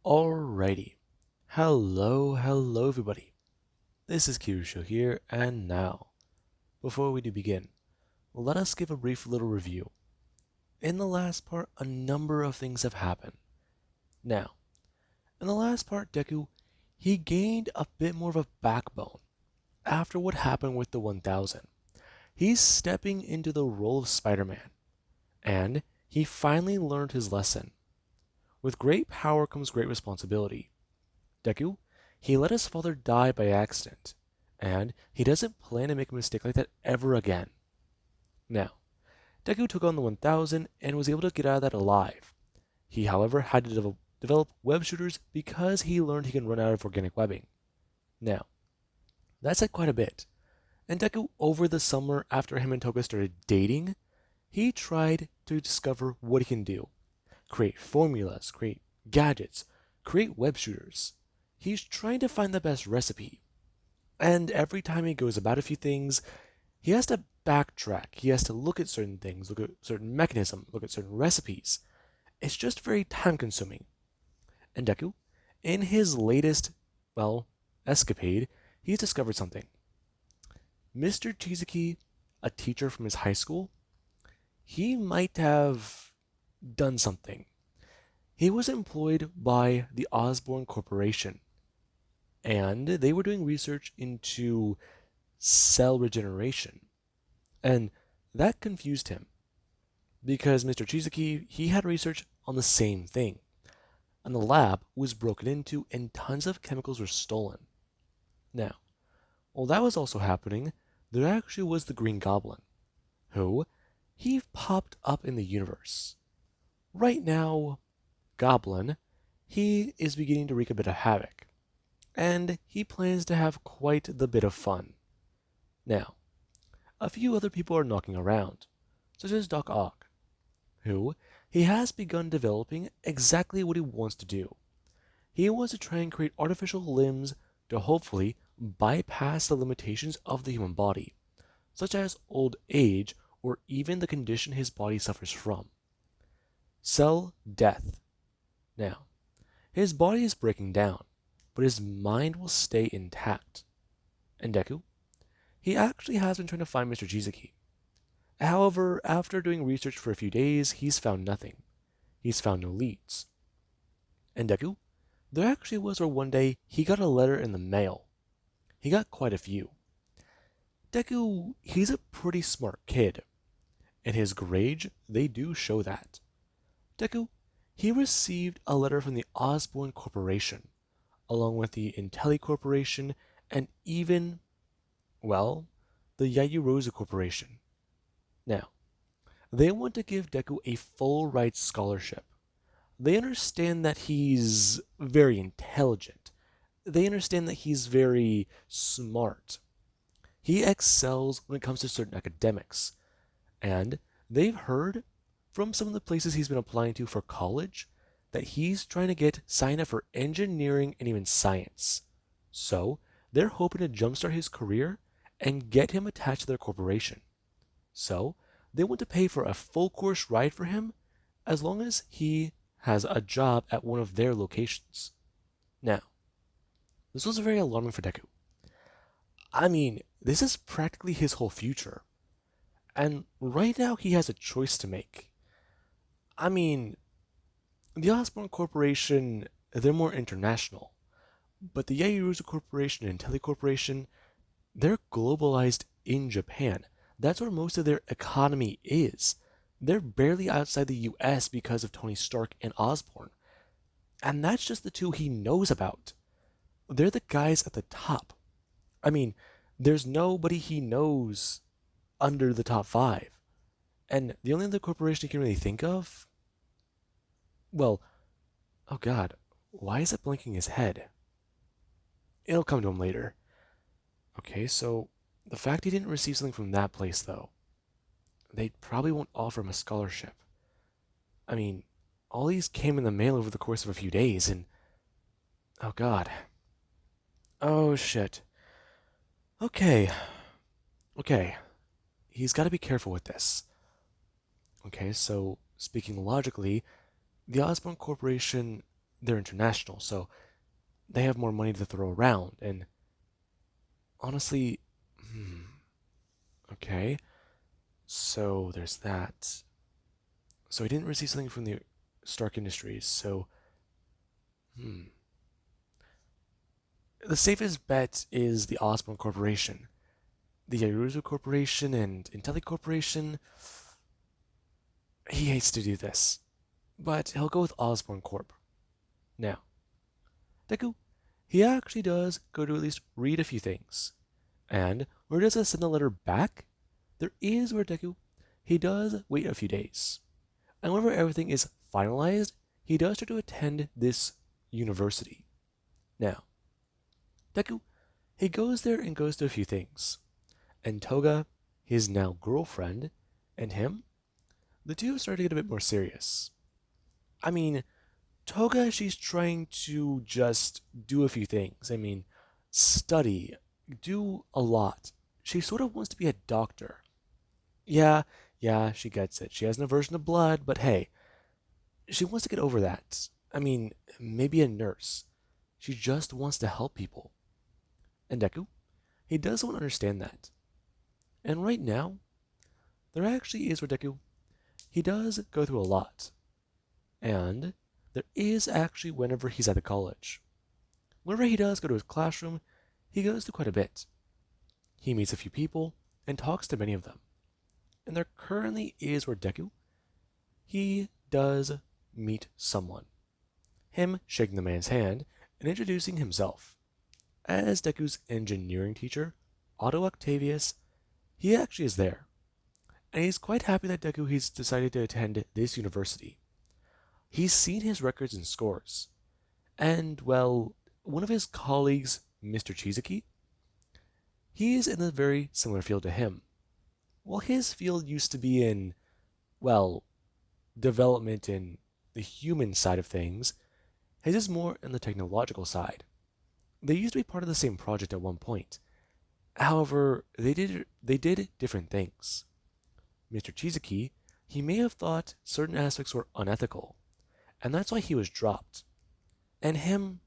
Alrighty. Hello everybody. This is Kirusho here, and now, before we do begin, let us give a brief little review. In the last part, a number of things have happened. Now, in the last part, Deku, he gained a bit more of a backbone after what happened with the 1000. He's stepping into the role of Spiderman, and he finally learned his lesson. With great power comes great responsibility. Deku, he let his father die by accident, and he doesn't plan to make a mistake like that ever again. Now, Deku took on the 1000 and was able to get out of that alive. He, however, had to develop web shooters because he learned he can run out of organic webbing. Now, that said quite a bit. And Deku, over the summer after him and Toga started dating, he tried to discover what he can do. Create formulas, create gadgets, create web shooters. He's trying to find the best recipe. And every time he goes about a few things, he has to backtrack. He has to look at certain things, look at certain mechanisms, look at certain recipes. It's just very time consuming. And Deku, in his latest, escapade, he's discovered something. Mr. Chizuki, a teacher from his high school, he might have done something. He was employed by the Osborne Corporation, and they were doing research into cell regeneration. And that confused him, because Mr. Chizuki, he had research on the same thing. And the lab was broken into and tons of chemicals were stolen. Now, while that was also happening, there actually was the Green Goblin, who, he popped up in the universe. Right now, Goblin, he is beginning to wreak a bit of havoc, and he plans to have quite the bit of fun. Now, a few other people are knocking around, such as Doc Ock, who he has begun developing exactly what he wants to do. He wants to try and create artificial limbs to hopefully bypass the limitations of the human body, such as old age or even the condition his body suffers from. Cell death. Now, his body is breaking down, but his mind will stay intact. And Deku? He actually has been trying to find Mr. Chizuki. However, after doing research for a few days, he's found nothing. He's found no leads. And Deku? There actually was where one day he got a letter in the mail. He got quite a few. Deku, he's a pretty smart kid, and his grades, they do show that. Deku, he received a letter from the Osborne Corporation, along with the Intelli Corporation, and even, the Yayurozu Corporation. Now, they want to give Deku a full rights scholarship. They understand that he's very intelligent. They understand that he's very smart. He excels when it comes to certain academics. And they've heard from some of the places he's been applying to for college that he's trying to get signed up for engineering and even science. So, they're hoping to jumpstart his career and get him attached to their corporation. So, they want to pay for a full course ride for him as long as he has a job at one of their locations. Now, this was very alarming for Deku. I mean, this is practically his whole future. And right now he has a choice to make. I mean, the Osborne Corporation, they're more international. But the Yayurozu Corporation and Intelli Corporation, they're globalized in Japan. That's where most of their economy is. They're barely outside the US because of Tony Stark and Osborne. And that's just the two he knows about. They're the guys at the top. I mean, there's nobody he knows under the top 5. And the only other corporation he can really think of? Well, oh god, why is it blinking his head? It'll come to him later. Okay, so the fact he didn't receive something from that place, though, they probably won't offer him a scholarship. I mean, all these came in the mail over the course of a few days, and oh god. Oh shit. Okay. He's got to be careful with this. Okay, so speaking logically, the Osborne Corporation, they're international, so they have more money to throw around. And honestly, hmm, okay, so there's that. So he didn't receive something from the Stark Industries, so hmm. The safest bet is the Osborne Corporation. The Yaruzu Corporation and Intelli Corporation, he hates to do this, but he'll go with Osborne Corp. Now, Deku, he actually does go to at least read a few things. And where does he send the letter back? There is where Deku, he does wait a few days. And whenever everything is finalized, he does start to attend this university. Now, Deku, he goes there and goes to a few things. And Toga, his now girlfriend, and him, the two have started to get a bit more serious. I mean, Toga, she's trying to just do a few things. I mean, study, do a lot. She sort of wants to be a doctor. Yeah, yeah, she gets it. She has an aversion to blood, but hey, she wants to get over that. I mean, maybe a nurse. She just wants to help people. And Deku, he doesn't understand that. And right now, there actually is where Deku, he does go through a lot. And there is actually whenever he's at the college. Whenever he does go to his classroom, he goes through quite a bit. He meets a few people and talks to many of them. And there currently is where Deku, he does meet someone. Him shaking the man's hand and introducing himself. As Deku's engineering teacher, Otto Octavius, he actually is there. And he's quite happy that Deku he's decided to attend this university. He's seen his records and scores. And, well, one of his colleagues, Mr. Chizaki, he is in a very similar field to him. While his field used to be in, well, development in the human side of things, his is more in the technological side. They used to be part of the same project at one point. However, they did different things. Mr. Chizaki, he may have thought certain aspects were unethical, and that's why he was dropped. And him,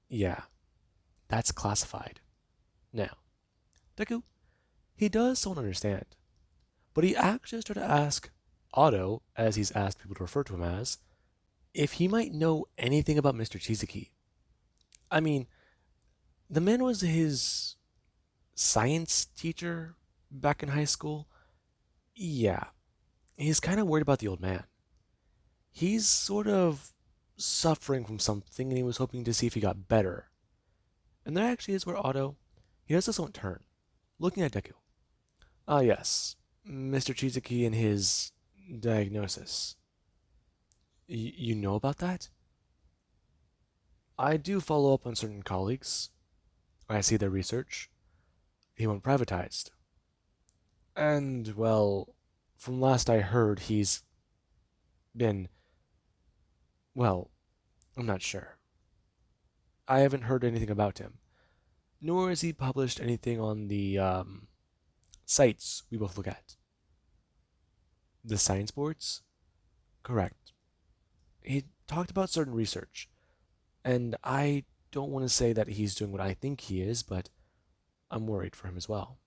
yeah, that's classified. Now, Deku, he does so understand, but he actually started to ask Otto, as he's asked people to refer to him as, if he might know anything about Mr. Chizaki. I mean, the man was his science teacher back in high school. Yeah, he's kind of worried about the old man. He's sort of suffering from something and he was hoping to see if he got better. And there actually is where Otto, he does this one turn, looking at Deku. Ah, yes, Mr. Chizaki and his diagnosis. You know about that? I do follow up on certain colleagues. I see their research. He went privatized. And, well, from last I heard, he's been, well, I'm not sure. I haven't heard anything about him, nor has he published anything on the sites we both look at. The science boards? Correct. He talked about certain research, and I don't want to say that he's doing what I think he is, but I'm worried for him as well.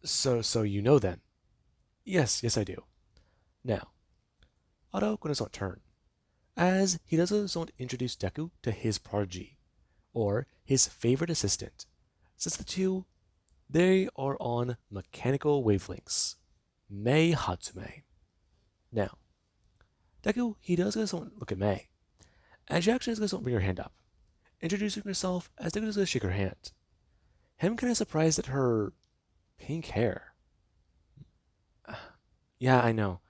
So you know then? Yes, yes I do. Now, Otto Guna's turn, as he does also introduce Deku to his prodigy, or his favorite assistant, since the two, they are on mechanical wavelengths. Mei Hatsume. Now, Deku, he does go to look at Mei, and she actually does go to bring her hand up, introducing herself as Deku does go to shake her hand. Him kind of surprised at her pink hair. Yeah, I know.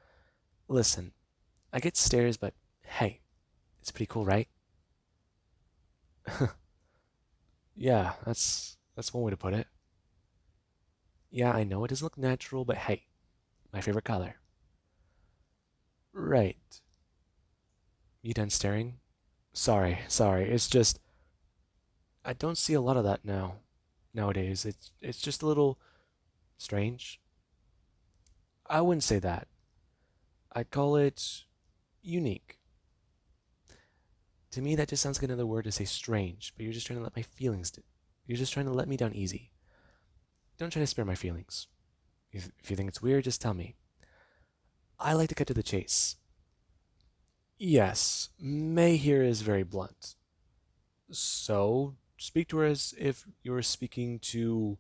Listen, I get stares, but hey, it's pretty cool, right? Yeah, that's one way to put it. Yeah, I know it doesn't look natural, but hey, my favorite color. Right. You done staring? Sorry. It's just I don't see a lot of that nowadays. It's just a little strange. I wouldn't say that. I'd call it unique. To me, that just sounds like another word to say strange, but you're just trying to let my feelings. You're just trying to let me down easy. Don't try to spare my feelings. If you think it's weird, just tell me. I like to cut to the chase. Yes, May here is very blunt. So, speak to her as if you were speaking to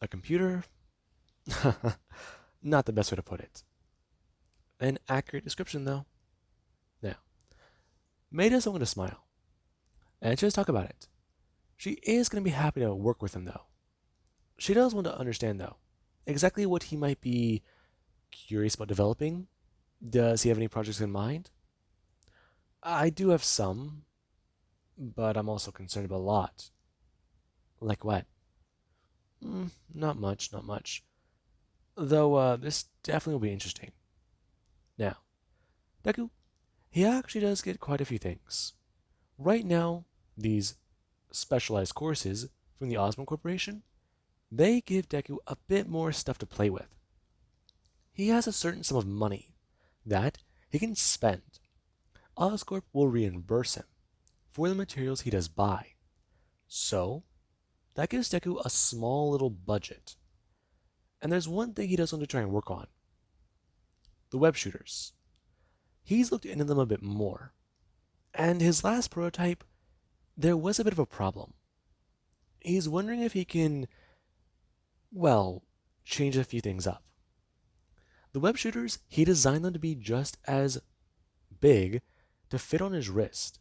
a computer? Not the best way to put it. An accurate description, though. Now, May doesn't want to smile, and she does talk about it. She is going to be happy to work with him, though. She does want to understand, though, exactly what he might be curious about developing. Does he have any projects in mind? I do have some, but I'm also concerned about a lot. Like what? Not much, not much. Though, this definitely will be interesting. Now, Deku, he actually does get quite a few things. Right now, these specialized courses from the Osborne Corporation, they give Deku a bit more stuff to play with. He has a certain sum of money that he can spend. Oscorp will reimburse him for the materials he does buy. So, that gives Deku a small little budget. And there's one thing he does want to try and work on. The web shooters. He's looked into them a bit more. And his last prototype, there was a bit of a problem. He's wondering if he can, well, change a few things up. The web shooters, he designed them to be just as big to fit on his wrist.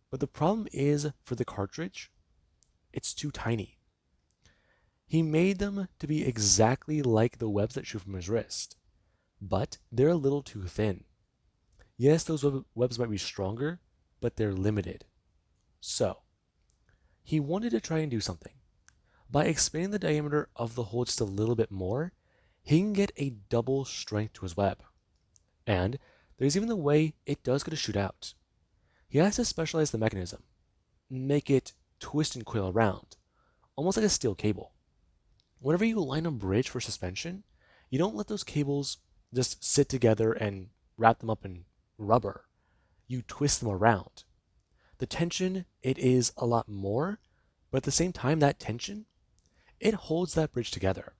But the problem is, for the cartridge, it's too tiny. He made them to be exactly like the webs that shoot from his wrist, but they're a little too thin. Yes, those webs might be stronger, but they're limited. So, he wanted to try and do something. By expanding the diameter of the hole just a little bit more, he can get a double strength to his web. And there's even the way it does get to shoot out. He has to specialize the mechanism, make it twist and coil around, almost like a steel cable. Whenever you line a bridge for suspension, you don't let those cables just sit together and wrap them up in rubber. You twist them around. The tension, it is a lot more, but at the same time, that tension, it holds that bridge together.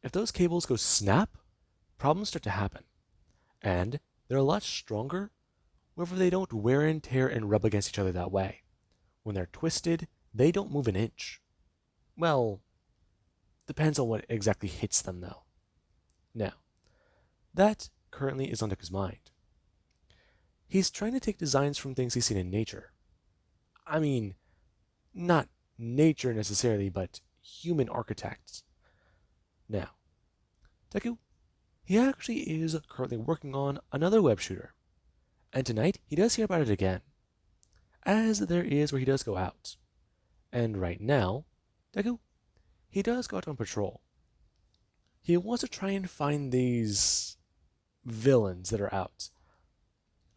If those cables go snap, problems start to happen. And they're a lot stronger whenever they don't wear and tear and rub against each other that way. When they're twisted, they don't move an inch. Well, depends on what exactly hits them, though. Now, that currently is on Deku's mind. He's trying to take designs from things he's seen in nature. I mean, not nature necessarily, but human architects. Now, Deku, he actually is currently working on another web shooter. And tonight, he does hear about it again, as there is where he does go out. And right now, Deku, he does go out on patrol. He wants to try and find these villains that are out.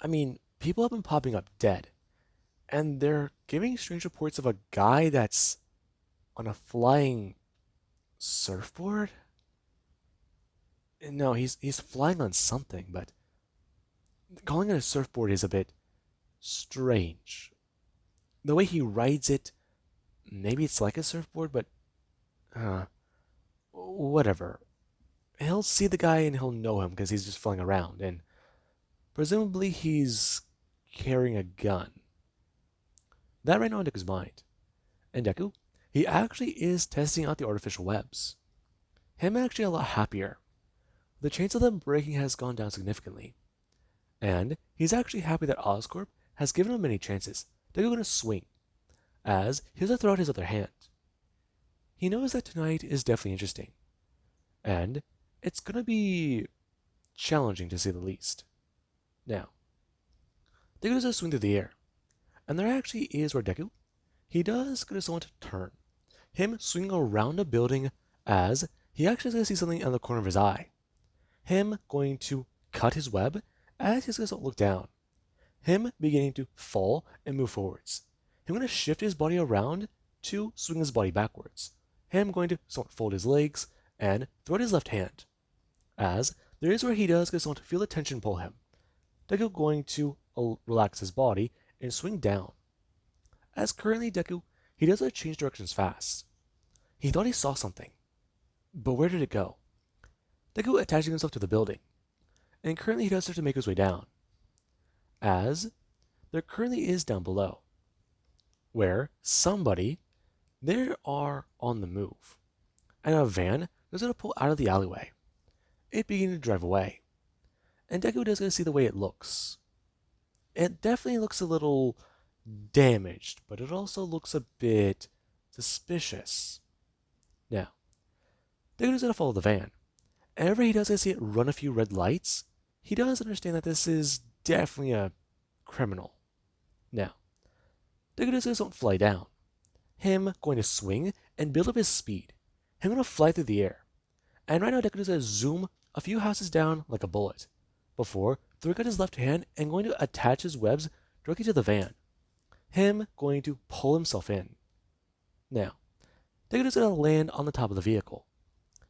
I mean, people have been popping up dead, and they're giving strange reports of a guy that's on a flying surfboard? No, he's flying on something, but calling it a surfboard is a bit strange. The way he rides it, maybe it's like a surfboard, but whatever. He'll see the guy and he'll know him because he's just flying around, and presumably he's carrying a gun. That right now in Deku's mind. And Deku, he actually is testing out the artificial webs. Him actually a lot happier. The chance of them breaking has gone down significantly. And he's actually happy that Oscorp has given him many chances. Deku gonna swing, as he has to throw out his other hand. He knows that tonight is definitely interesting. And it's gonna be challenging to say the least. Now, Deku does a swing through the air. And there actually is where Deku, he does get someone to turn. Him swinging around a building as he actually is going to see something on the corner of his eye. Him going to cut his web as he's going to look down. Him beginning to fall and move forwards. Him going to shift his body around to swing his body backwards. Him going to fold his legs and throw out his left hand. As there is where he does get someone to feel the tension pull him. Deku going to relax his body and swing down. As currently Deku, he does not change directions fast. He thought he saw something, but where did it go? Deku attaching himself to the building, and currently he does start to make his way down. As there currently is down below, where somebody there are on the move, and a van is going to pull out of the alleyway. It beginning to drive away, and Deku does going to see the way it looks. It definitely looks a little damaged, but it also looks a bit suspicious. Now, Deku is going to follow the van. And whenever he does see it run a few red lights, he does understand that this is definitely a criminal. Now, Deku does going to fly down. Him going to swing and build up his speed. Him going to fly through the air. And right now Deku is going to zoom a few houses down like a bullet, before throwing out his left hand and going to attach his webs directly to the van. Him going to pull himself in. Now, Deku is going to land on the top of the vehicle.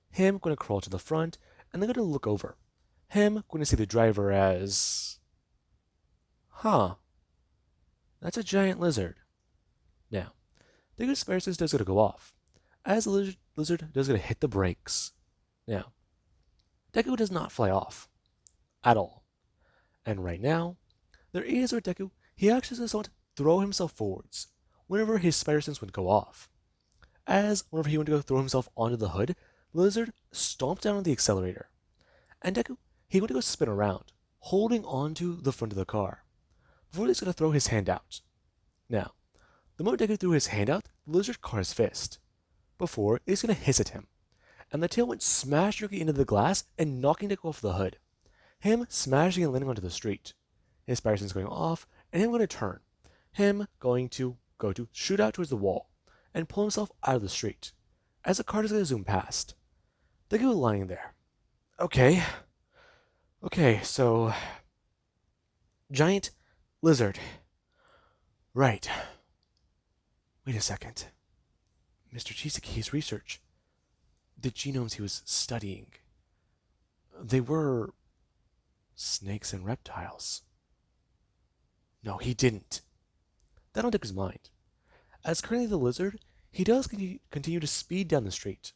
Him going to crawl to the front, and then going to look over. Him going to see the driver as... That's a giant lizard. Now, Deku's spider sense does going to go off, as the lizard does going to hit the brakes. Now, Deku does not fly off. At all. And right now, there is where Deku, he actually does not throw himself forwards whenever his spider sense would go off. As whenever he went to go throw himself onto the hood, the lizard stomped down on the accelerator. And Deku, he went to go spin around, holding onto the front of the car, before he's going to throw his hand out. Now, the moment Deku threw his hand out, the lizard caught his fist, before it's going to hiss at him. And the tail went smash directly into the glass and knocking Deku off the hood. Him smashing and landing onto the street. His spider sense going off, and him going to turn. Him going to shoot out towards the wall, and pull himself out of the street, as the car is going to zoom past. Deku lying there. Okay, so... giant lizard. Right. Wait a second. Mr. Chisaki's research. The genomes he was studying. They were... snakes and reptiles. No, he didn't. That on Deku's mind. As currently the lizard, he does continue to speed down the street,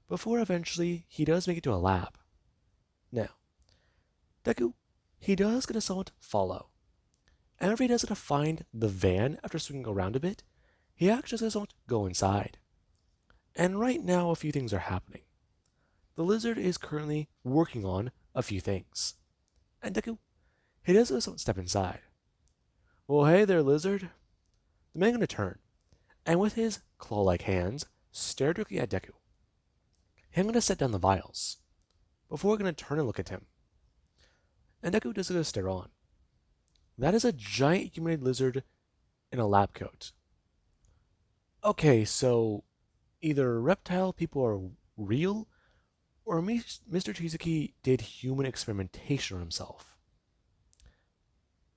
before eventually he does make it to a lab. Now, Deku, he does get a somewhat follow. And whenever he does get to find the van after swinging around a bit, he actually does not go inside. And right now a few things are happening. The lizard is currently working on a few things. And Deku, he does not step inside. Well, hey there, lizard. The man gonna turn, and with his claw-like hands, stare directly at Deku. Him gonna set down the vials, before gonna turn and look at him. And Deku does gonna stare on. That is a giant humanoid lizard in a lab coat. Okay, so either reptile people are real, or Mr. Chisaki did human experimentation on himself.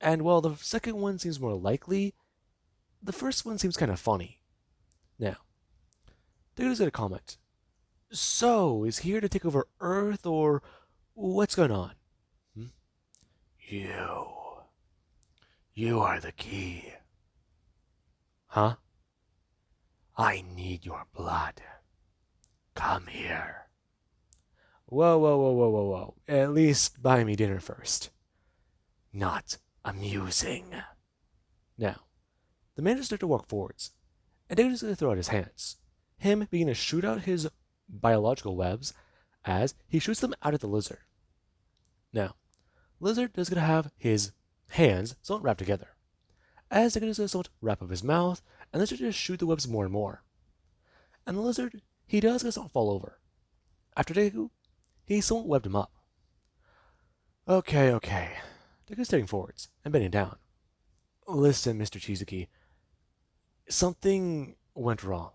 And while the second one seems more likely, the first one seems kind of funny. Now, Deku's gonna comment. So, is he here to take over Earth, or what's going on? You are the key. Huh? I need your blood. Come here. Whoa. At least buy me dinner first. Not amusing. Now, the man is starting to walk forwards, and Deku is going to throw out his hands, him beginning to shoot out his biological webs as he shoots them out at the lizard. Now, lizard is going to have his hands somewhat wrapped together, as Deku is going to somewhat wrap up his mouth, and then just shoot the webs more and more. And the lizard, he does going to somewhat fall over. After Deku, he somewhat webbed him up. Okay. Deku's staring forwards and bending down. Listen, Mr. Chizuki. Something went wrong.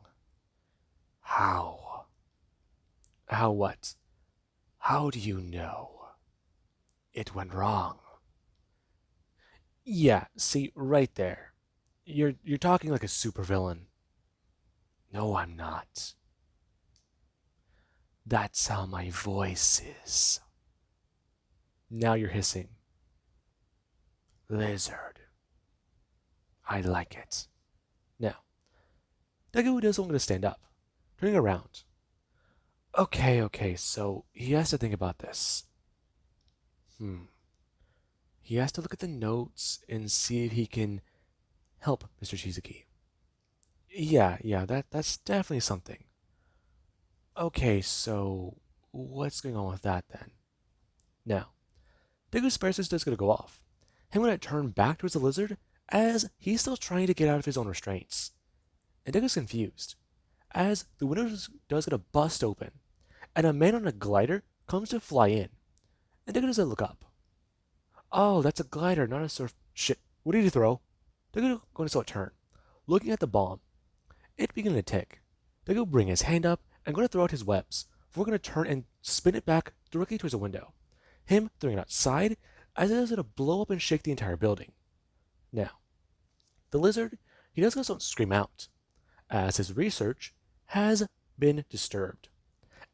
How? How what? How do you know? It went wrong. Yeah, see, right there. You're talking like a supervillain. No, I'm not. That's how my voice is. Now you're hissing. Lizard. I like it. Now, Deku doesn't want to stand up, turning around. Okay, so he has to think about this. He has to look at the notes and see if he can help Mr. Shizuki. Yeah, that's definitely something. Okay, so what's going on with that then? Now, Deku's spare system is going to go off. Him going to turn back towards the lizard as he's still trying to get out of his own restraints. And Deku's confused as the window does get a bust open and a man on a glider comes to fly in. And Deku doesn't look up. Oh, that's a glider, not a surf. Shit, what did he throw? Deku going to start turn, looking at the bomb. It beginning to tick. Deku bring his hand up and going to throw out his webs. We're going to turn and spin it back directly towards the window. Him throwing it outside as it is going to blow up and shake the entire building. Now, the lizard, he does not scream out, as his research has been disturbed.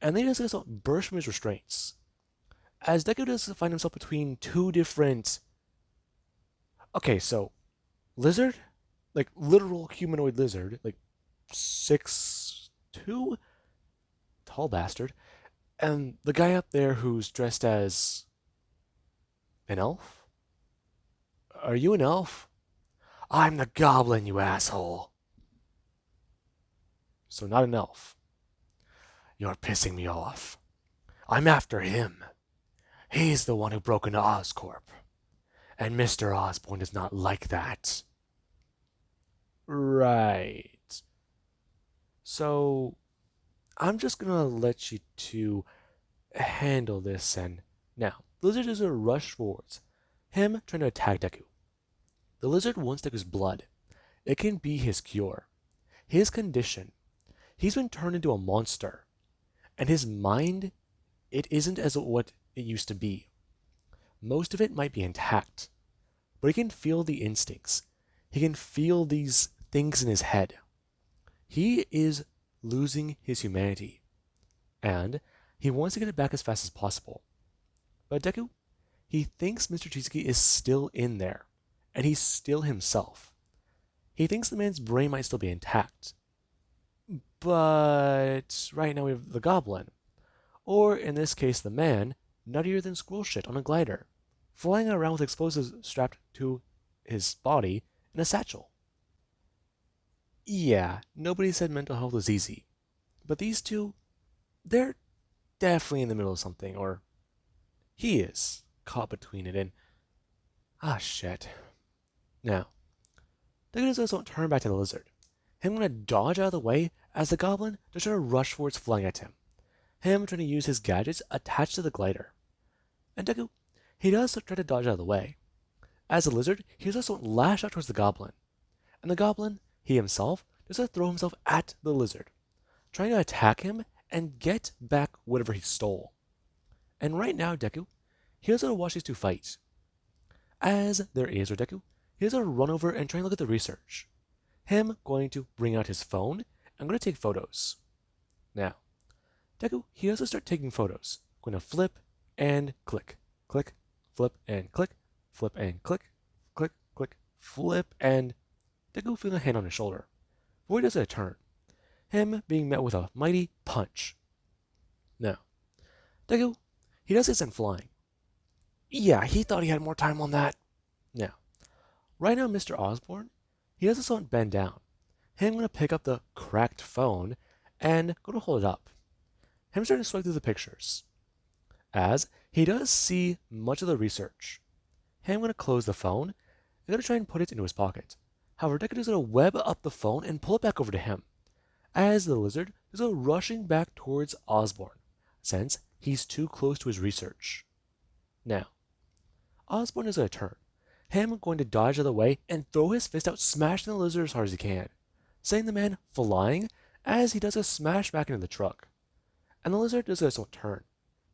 And then he does not burst from his restraints. As Deku does find himself between two different... Okay, so, lizard? Like, literal humanoid lizard, like 6'2"? Tall bastard. And the guy up there who's dressed as an elf? Are you an elf? I'm the Goblin, you asshole. So not an elf. You're pissing me off. I'm after him. He's the one who broke into Oscorp. And Mr. Osborne does not like that. Right. So, I'm just gonna let you two handle this and... Now, the lizard is gonna rush forwards. Him trying to attack Deku. The lizard wants Deku's blood. It can be his cure. His condition. He's been turned into a monster. And his mind, it isn't as what it used to be. Most of it might be intact. But he can feel the instincts. He can feel these things in his head. He is losing his humanity. And he wants to get it back as fast as possible. But Deku, he thinks Mr. Shizuki is still in there. And he's still himself. He thinks the man's brain might still be intact. But right now we have the Goblin. Or in this case, the man, nuttier than squirrel shit on a glider, flying around with explosives strapped to his body in a satchel. Yeah, nobody said mental health was easy. But these two, they're definitely in the middle of something, or he is caught between it and... shit. Now, Deku doesn't turn back to the lizard. Him gonna dodge out of the way as the Goblin just try to rush forwards flying at him. Him trying to use his gadgets attached to the glider. And Deku, he does try to dodge out of the way. As the lizard, he does also lash out towards the Goblin. And the Goblin, he himself, does throw himself at the lizard, trying to attack him and get back whatever he stole. And right now, Deku, he does watch these two fight. As there is where Deku, he does run over and try and look at the research. Him going to bring out his phone and going to take photos. Now, Deku, he has to start taking photos. Going to flip and click, click, flip and click, flip and click, click, click, flip, and Deku feeling a hand on his shoulder. Before he does a turn, him being met with a mighty punch. Now, Deku, he does get sent flying. Yeah, he thought he had more time on that. Now, right now, Mr. Osborne, he does this bend down. Him going to pick up the cracked phone and go to hold it up. Him starting to swipe through the pictures. As he does see much of the research. Him going to close the phone and going to try and put it into his pocket. However, Deku is going to web up the phone and pull it back over to him. As the lizard is rushing back towards Osborne, since he's too close to his research. Now, Osborne is going to turn. Him going to dodge out of the way and throw his fist out, smashing the lizard as hard as he can, sending the man flying as he does a smash back into the truck. And the lizard does a turn.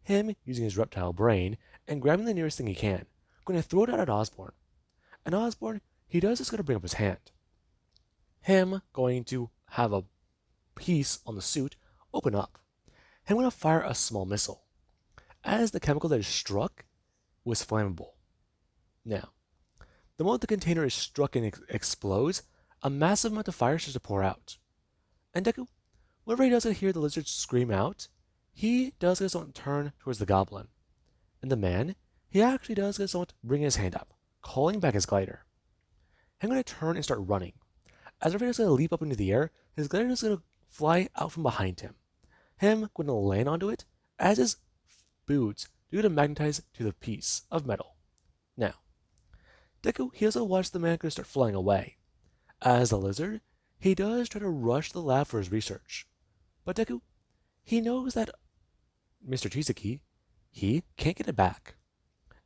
Him using his reptile brain and grabbing the nearest thing he can, going to throw it out at Osborne. And Osborne, he does is going to bring up his hand. Him going to have a piece on the suit open up. Him going to fire a small missile, as the chemical that is struck was flammable. Now, The moment the container is struck and explodes, a massive amount of fire starts to pour out. And Deku, whenever he doesn't hear the lizard scream out, he does get someone turn towards the goblin. And the man, he actually does get someone bring his hand up, calling back his glider. I'm going to turn and start running. As Rafferty's going to leap up into the air, his glider is going to fly out from behind him. Him going to land onto it as his boots do to magnetize to the piece of metal. Now, Deku, he also watches the man going to start flying away. As the lizard, he does try to rush the lab for his research. But Deku, he knows that Mr. Chisaki, he can't get it back.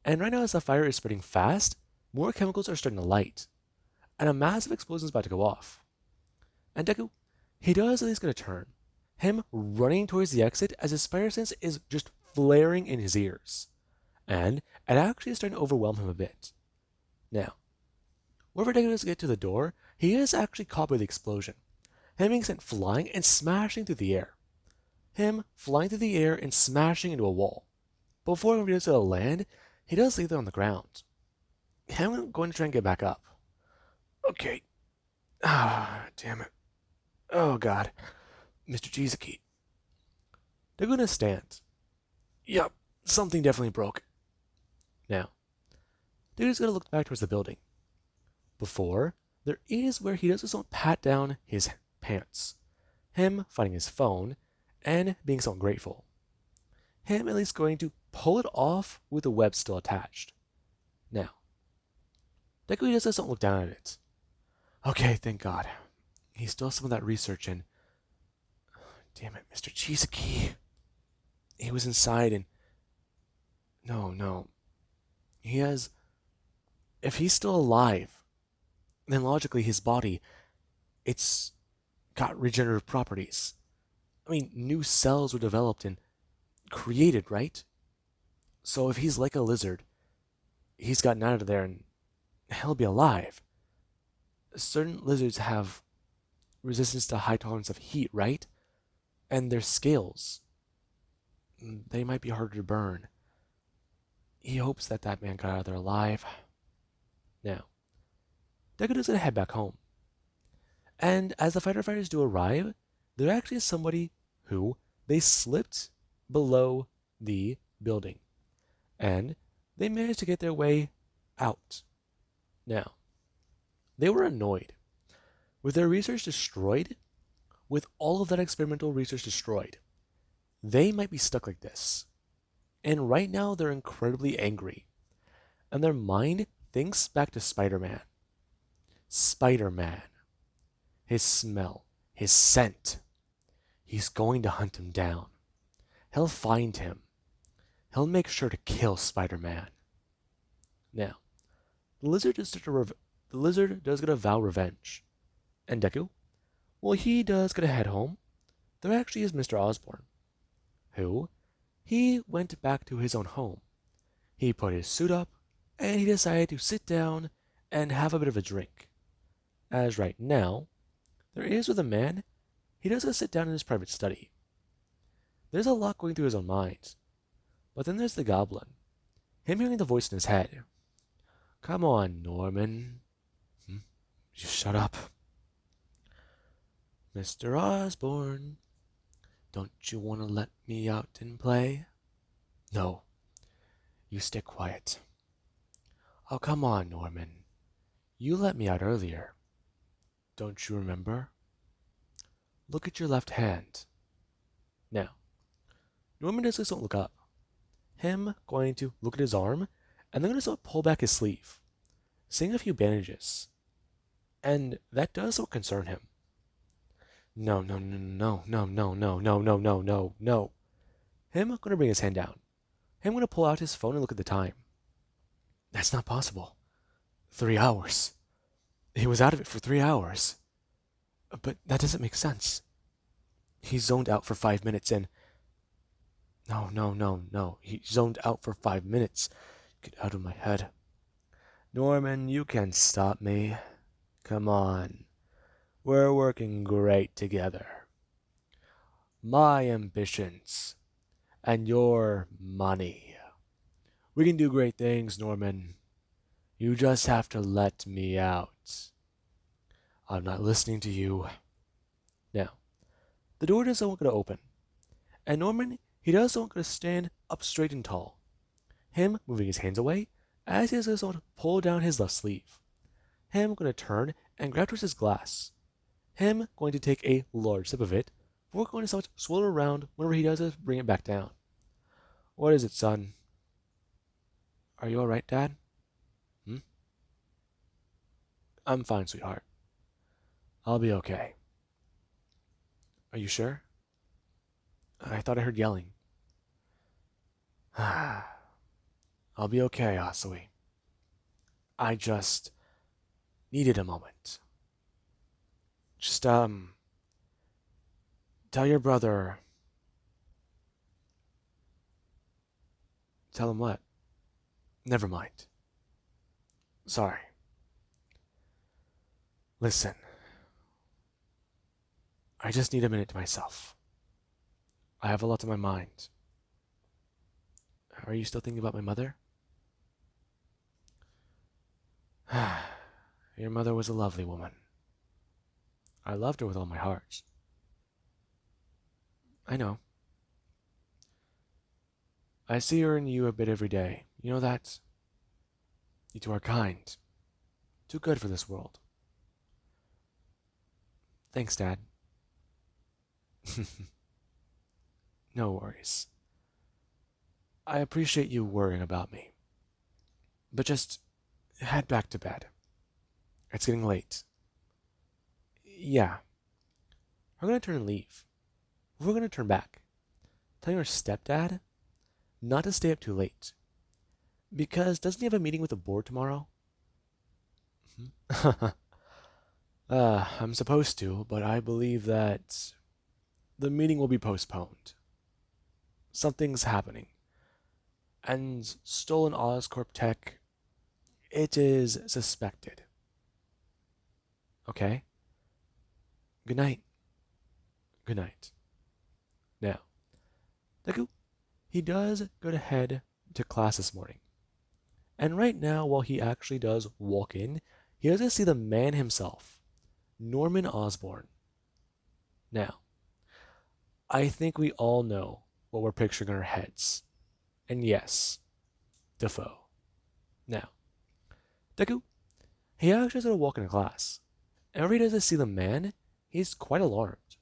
And right now, as the fire is spreading fast, more chemicals are starting to light, and a massive explosion is about to go off. And Deku, he does at least get a turn, him running towards the exit as his spider sense is just flaring in his ears. And it actually is starting to overwhelm him a bit. Now, whenever Deku does get to the door, he is actually caught by the explosion, him being sent flying and smashing through the air. Him flying through the air and smashing into a wall. Before he does to land, he does leave there on the ground. I'm going to try and get back up. Okay. Damn it. Oh god. Mr. Chisaki. They're going to stand. Yup, something definitely broke. Now, they're just going to look back towards the building. Before, there is where he does just pat down his pants. Him finding his phone and being so grateful. Him at least going to pull it off with the web still attached. Now, Deku just doesn't look down at it. Okay, thank God. He still has some of that research in. Damn it, Mr. Chisaki. He was inside and. No. He has. If he's still alive, then logically his body, it's got regenerative properties. I mean, new cells were developed and created, right? So if he's like a lizard, he's gotten out of there and he'll be alive. Certain lizards have resistance to high tolerance of heat, right? And their scales, they might be harder to burn. He hopes that that man got out of there alive. Now, Deku is going to head back home. And as the fighter fighters do arrive, there actually is somebody who they slipped below the building. And they managed to get their way out. Now, they were annoyed. With their research destroyed, with all of that experimental research destroyed, they might be stuck like this. And right now they're incredibly angry. And their mind thinks back to Spider-Man. Spider-Man. His smell. His scent. He's going to hunt him down. He'll find him. He'll make sure to kill Spider-Man. Now, the lizard does get to vow revenge. And Deku? Well, he does get to head home. There actually is Mr. Osborne, who, he went back to his own home. He put his suit up, and he decided to sit down and have a bit of a drink. As right now, there is with a man, he does get to sit down in his private study. There's a lot going through his own mind. But then there's the Goblin, him hearing the voice in his head. Come on, Norman. You shut up. Mr. Osborne, don't you want to let me out and play? No, you stay quiet. Oh, come on, Norman. You let me out earlier. Don't you remember? Look at your left hand. Now, Norman does this, don't look up. Him going to look at his arm, and then going to pull back his sleeve, seeing a few bandages. And that does what concern him. No. Him going to bring his hand down. Him going to pull out his phone and look at the time. That's not possible. 3 hours. He was out of it for 3 hours. But that doesn't make sense. He zoned out for 5 minutes and... No. He zoned out for 5 minutes. Get out of my head. Norman, you can stop me. Come on. We're working great together. My ambitions and your money. We can do great things, Norman. You just have to let me out. I'm not listening to you. Now, the door doesn't want to open, and Norman, he doesn't want to stand up straight and tall. Him moving his hands away as he does someone pull down his left sleeve. Him going to turn and grab towards his glass. Him going to take a large sip of it before going to somewhat swirl it around whenever he does it, bring it back down. What is it, son? Are you alright, Dad? Hmm? I'm fine, sweetheart. I'll be okay. Are you sure? I thought I heard yelling. I'll be okay, Asui. I just needed a moment. Just, tell your brother. Tell him what? Never mind. Sorry. Listen. I just need a minute to myself. I have a lot on my mind. Are you still thinking about my mother? Your mother was a lovely woman. I loved her with all my heart. I know. I see her in you a bit every day. You know that? You two are kind. Too good for this world. Thanks, Dad. No worries. I appreciate you worrying about me. But just head back to bed. It's getting late. Yeah. We're gonna turn and leave. We're gonna turn back. Tell your stepdad not to stay up too late. Because doesn't he have a meeting with the board tomorrow? I'm supposed to, but I believe that the meeting will be postponed. Something's happening. And stolen Oscorp tech, it is suspected. Okay? Good night. Good night. Now, Deku, he does go to head to class this morning. And right now, while he actually does walk in, he does see the man himself, Norman Osborne. Now, I think we all know what we're picturing in our heads. And yes, Defoe. Now, Deku, he actually has to walk into class. And whenever he does see the man, he's quite alarmed.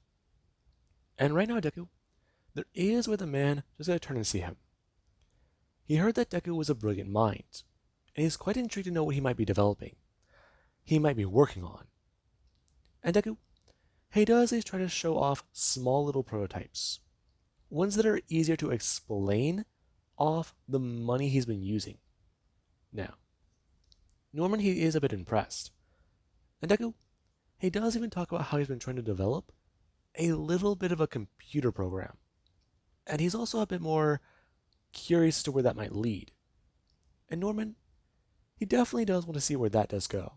And right now, Deku, there is where the man just going to turn and see him. He heard that Deku was a brilliant mind, and he's quite intrigued to know what he might be developing. He might be working on. And Deku, he does is try to show off small little prototypes. Ones that are easier to explain off the money he's been using. Now, Norman, he is a bit impressed. And Deku, he does even talk about how he's been trying to develop a little bit of a computer program. And he's also a bit more curious to where that might lead. And Norman, he definitely does want to see where that does go.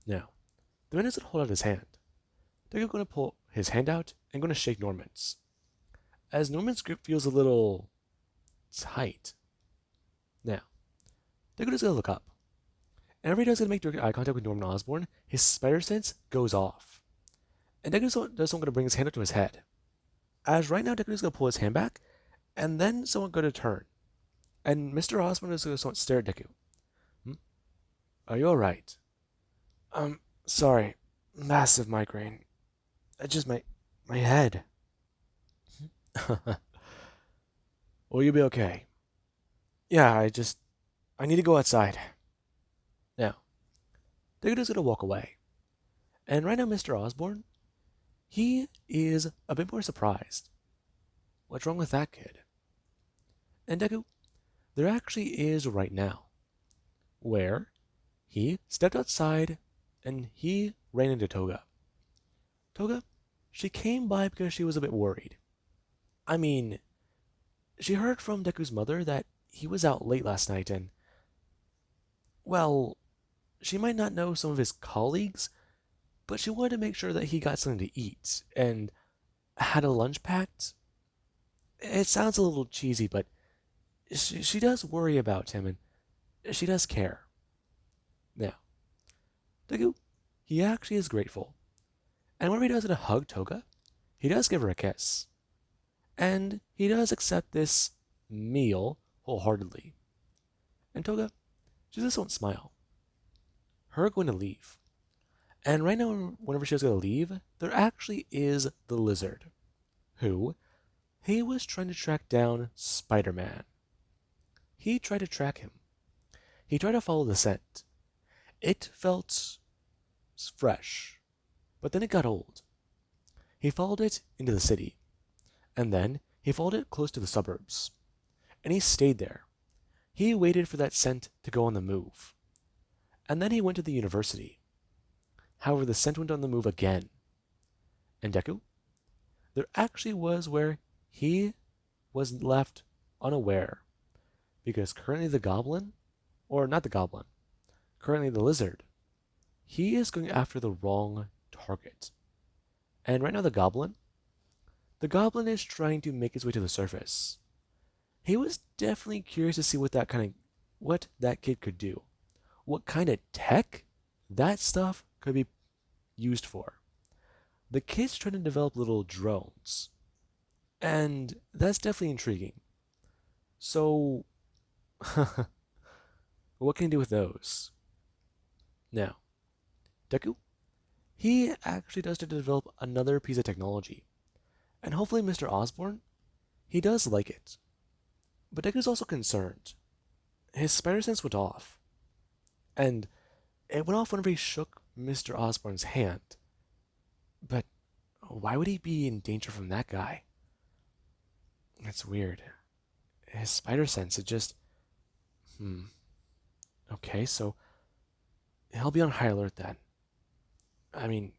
Now, the man doesn't hold out his hand. Deku's going to pull his hand out and going to shake Norman's. As Norman's grip feels a little tight. Now, Deku is going to look up. And whenever he does make direct eye contact with Norman Osborne, his spider sense goes off. And Deku does someone going to bring his hand up to his head. As right now, Deku is going to pull his hand back, and then someone going to turn. And Mr. Osborne is going to stare at Deku. Are you alright? Sorry. Massive migraine. Just my head. Will you be okay? Yeah, I need to go outside. Now, Deku is going to walk away. And right now, Mr. Osborne, he is a bit more surprised. What's wrong with that kid? And Deku, there actually is right now, where he stepped outside and he ran into Toga. Toga, she came by because she was a bit worried. I mean, she heard from Deku's mother that he was out late last night and, well, she might not know some of his colleagues, but she wanted to make sure that he got something to eat and had a lunch packed. It sounds a little cheesy, but she does worry about him and she does care. Now, Deku, he actually is grateful. And whenever he does a hug Toga, he does give her a kiss. And he does accept this meal wholeheartedly. And Toga, she just won't smile. Her going to leave. And right now, whenever she was going to leave, there actually is the lizard, who he was trying to track down Spider-Man. He tried to track him. He tried to follow the scent. It felt fresh, but then it got old. He followed it into the city, and then he followed it close to the suburbs. And he stayed there. He waited for that scent to go on the move. And then he went to the university. However, the scent went on the move again. And Deku, there actually was where he was left unaware. Because currently the goblin, or not the goblin, currently the lizard, he is going after the wrong target. And right now the goblin is trying to make his way to the surface. He was definitely curious to see what that kid could do. What kind of tech that stuff could be used for. The kid's trying to develop little drones. And that's definitely intriguing. So, what can he do with those? Now, Deku, he actually does to develop another piece of technology. And hopefully Mr. Osborne, he does like it. But Deku's also concerned. His spider sense went off. And it went off whenever he shook Mr. Osborne's hand. But why would he be in danger from that guy? It's weird. His spider sense, it just... Okay, so he'll be on high alert then. I mean,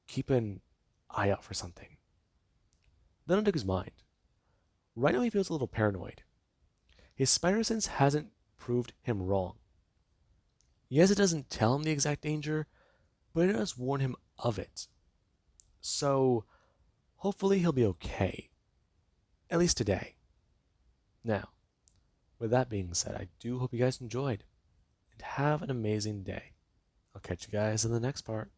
keep an eye out for something. Then on Deku's mind. Right now he feels a little paranoid. His spider sense hasn't proved him wrong. Yes, it doesn't tell him the exact danger, but it does warn him of it. So, hopefully he'll be okay. At least today. Now, with that being said, I do hope you guys enjoyed, and have an amazing day. I'll catch you guys in the next part.